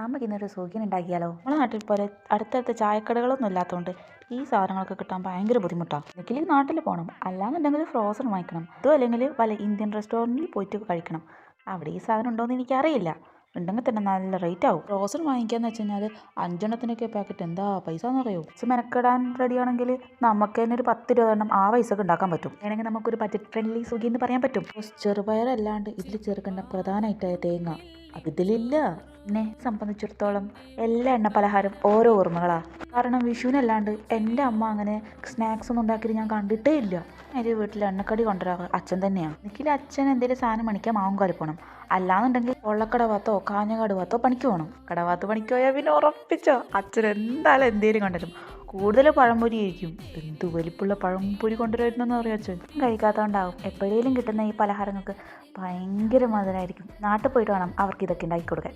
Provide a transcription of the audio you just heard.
നമുക്ക് ഇന്നൊരു സുഖിയൻ ഉണ്ടാക്കിയാലോ? നമ്മളെ നാട്ടിൽ പോലെ അടുത്തടുത്ത് ചായക്കടകളൊന്നും ഇല്ലാത്തതുകൊണ്ട് ഈ സാധനങ്ങളൊക്കെ കിട്ടാൻ ഭയങ്കര ബുദ്ധിമുട്ടാണ്. ഒരിക്കലും നാട്ടിൽ പോകണം, അല്ലാന്നുണ്ടെങ്കിൽ ഫ്രോസൺ വാങ്ങിക്കണം, അതും അല്ലെങ്കിൽ വല്ല ഇന്ത്യൻ റെസ്റ്റോറൻറ്റിൽ പോയിട്ട് കഴിക്കണം. അവിടെ ഈ സാധനം ഉണ്ടോയെന്ന് എനിക്കറിയില്ല. ഉണ്ടെങ്കിൽ തന്നെ നല്ല റേറ്റ് ആവും. ഫ്രോസൺ വാങ്ങിക്കാന്ന് വെച്ച് കഴിഞ്ഞാൽ 5 പാക്കറ്റ് എന്താ പൈസ എന്നറിയോ? മെനക്കെടാൻ റെഡിയാണെങ്കിൽ നമുക്ക് തന്നെ ഒരു 10-20 ആ പൈസക്ക് ഉണ്ടാക്കാൻ പറ്റും. വേണമെങ്കിൽ നമുക്കൊരു ബഡ്ജറ്റ് ഫ്രണ്ട്ലി സുഖി എന്ന് പറയാൻ പറ്റും. ചെറുപയറല്ലാണ്ട് ഇതിൽ ചേർക്കേണ്ട പ്രധാനമായിട്ടായ തേങ്ങ അതിലില്ല. എന്നെ സംബന്ധിച്ചിടത്തോളം എല്ലാ എണ്ണ പലഹാരം ഓരോ ഓർമ്മകളാണ്. കാരണം വിഷുവിനല്ലാണ്ട് എൻ്റെ അമ്മ അങ്ങനെ സ്നാക്സ് ഒന്നും ഉണ്ടാക്കിയിട്ട് ഞാൻ കണ്ടിട്ടേ ഇല്ല. എൻ്റെ വീട്ടിൽ എണ്ണക്കടി കൊണ്ടുവരാറ് അച്ഛൻ തന്നെയാണ്. എനിക്ക് അച്ഛൻ എന്തെങ്കിലും സാധനം പണിക്കാൻ മാവുംകാലി പോകണം, അല്ലാന്നുണ്ടെങ്കിൽ കൊള്ളക്കടവാത്തോ കാഞ്ഞങ്ങാട് ഭാഗത്തോ പണിക്ക് പോകണം. കടവാത്ത് പണിക്ക് പോയാൽ പിന്നെ ഉറപ്പിച്ചോ അച്ഛൻ എന്തായാലും എന്തേലും കൊണ്ടുവരും. കൂടുതൽ പഴംപൊരി ആയിരിക്കും. എന്ത് വലിപ്പുള്ള പഴംപൊരി കൊണ്ടുവരുന്നെന്ന് അറിയാം അച്ഛൻ. കഴിക്കാത്തതുകൊണ്ടാവും എപ്പോഴേലും കിട്ടുന്ന ഈ പലഹാരങ്ങൾക്ക് ഭയങ്കര മധുരമായിരിക്കും. നാട്ടിൽ പോയിട്ട് വേണം അവർക്ക് ഇതൊക്കെ ഉണ്ടാക്കി കൊടുക്കാൻ.